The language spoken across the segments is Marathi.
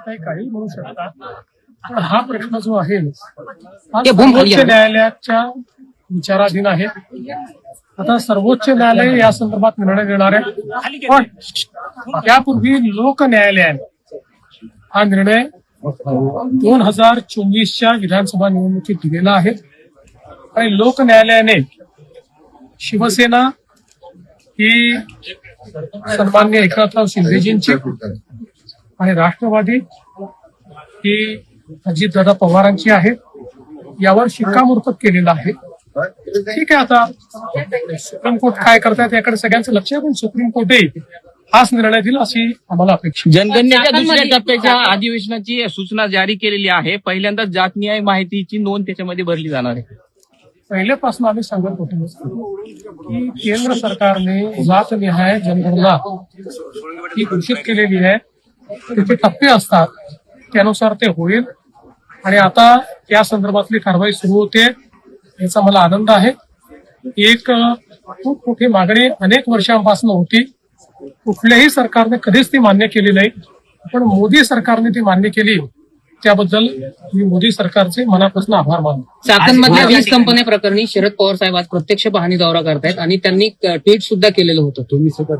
काही म्हणू शकतात, पण हा प्रश्न जो आहे हा सर्वोच्च न्यायालयाच्या विचाराधीन आहे. आता सर्वोच्च न्यायालय या संदर्भात निर्णय देणार आहे, पण त्यापूर्वी लोक न्यायालयाने हा निर्णय 2024च्या विधानसभा निवडणुकीत दिलेला आहे. आणि लोक न्यायालयाने शिवसेना ही सन्माननीय एकनाथराव शिंदेजींची आणि राष्ट्रवादी ही अजितदादा पवारांची आहे, यावर शिक्कामोर्तब केलेलं आहे. ठीक आहे, आता सुप्रीम कोर्ट काय करतात याकडे सगळ्यांचं लक्ष आहे, पण सुप्रीम कोर्टही हाच निर्णय दिला अशी आम्हाला अपेक्षा. जनगणनेच्या दुसऱ्या टप्प्याच्या अधिवेशनाची सूचना जारी केलेली आहे. पहिल्यांदाच जातनिहाय माहितीची नोंद त्याच्यामध्ये भरली जाणार आहे. पहिल्यापासून आम्ही सांगत होतो की केंद्र सरकारने जातनिहाय जनगणना ही घोषित केलेली आहे. त्याचे टप्पे असतात, त्यानुसार ते होईल आणि आता त्या संदर्भातली कारवाई सुरू होते, याचा मला आनंद आहे. एक खूप मोठी मागणी अनेक वर्षांपासून होती, कुठल्याही सरकारने कधीच ती मान्य केली नाही, पण मोदी सरकारने ती मान्य केली, त्याबद्दल मी मोदी सरकारचे मनापासून आभार मानतो. चाकणमधल्या 20 कंपन्या प्रकरणी शरद पवार साहेब आज प्रत्यक्ष पाहणी दौरा करतायत आणि त्यांनी ट्विट सुद्धा केलेलं होतं.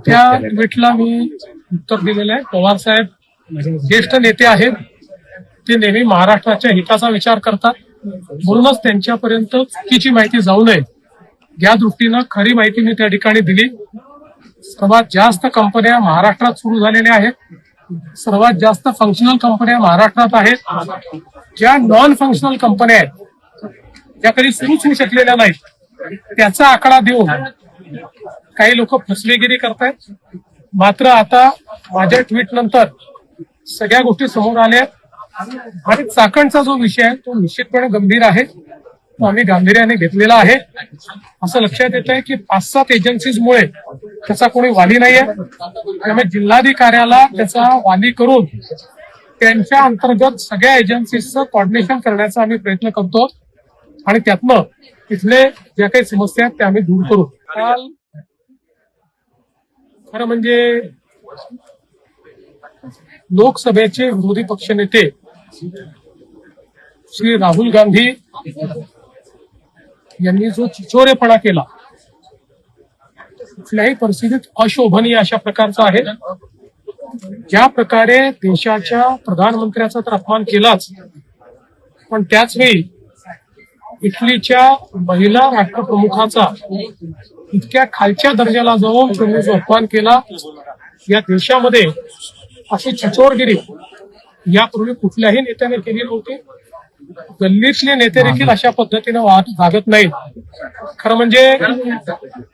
त्या ट्विटला मी उत्तर दिलेलं आहे. पवार साहेब ज्येष्ठ नेते आहेत, ते नेहमी महाराष्ट्राच्या हिताचा विचार करतात, म्हणूनच त्यांच्यापर्यंत चुकीची माहिती जाऊ नये या दृष्टीनं खरी माहिती मी त्या ठिकाणी दिली. सर्वात जास्त कंपन्या महाराष्ट्रात सुरू झालेल्या आहेत, सर्वात जास्त फंक्शनल कंपन्या महाराष्ट्रात आहेत. ज्या नॉन फंक्शनल कंपन्या आहेत, ज्या कधी सुरूच होऊ शकलेल्या नाहीत, त्याचा आकडा देऊन काही लोक फसवेगिरी करतायत. मात्र आता माझ्या ट्विट नंतर सगळ्या गोष्टी समोर आल्या आणि चाकणचा जो विषय आहे तो निश्चितपणे गंभीर आहे, तो आम्ही गांभीर्याने घेतलेला आहे. असं लक्षात येत आहे की 5-7 एजन्सीजमुळे त्याचा कोणी वाली नाहीये, त्यामुळे जिल्हाधिकाऱ्याला त्याचा वाली करून त्यांच्या अंतर्गत सगळ्या एजन्सीजचं कॉर्डिनेशन करण्याचा आम्ही प्रयत्न करतो आणि त्यातनं तिथले ज्या काही समस्या आहेत त्या आम्ही दूर करू. काल खरं म्हणजे लोकसभेचे विरोधी पक्षनेते श्री राहुल गांधी यांनी जो चिचोरेपणा केला, कुठल्याही परिस्थितीत अशोभनीय अशा प्रकारचा आहे. ज्या प्रकारे देशाच्या प्रधानमंत्र्याचा तर अपमान केलाच, पण त्याचवेळी इटलीच्या महिला राष्ट्रप्रमुखाचा इतक्या खालच्या दर्जाला जाऊन त्यांनी जो अपमान केला, या देशामध्ये अशी चिचोरगिरी यापूर्वी कुठल्याही नेत्याने केली नव्हती. गल्लीतले नेते देखील अशा पद्धतीने वागत नाहीत. खरं म्हणजे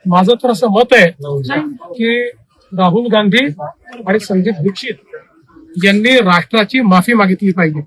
माझं तर असं मत आहे की राहुल गांधी आणि संदीप दीक्षित यांनी राष्ट्राची माफी मागितली पाहिजे.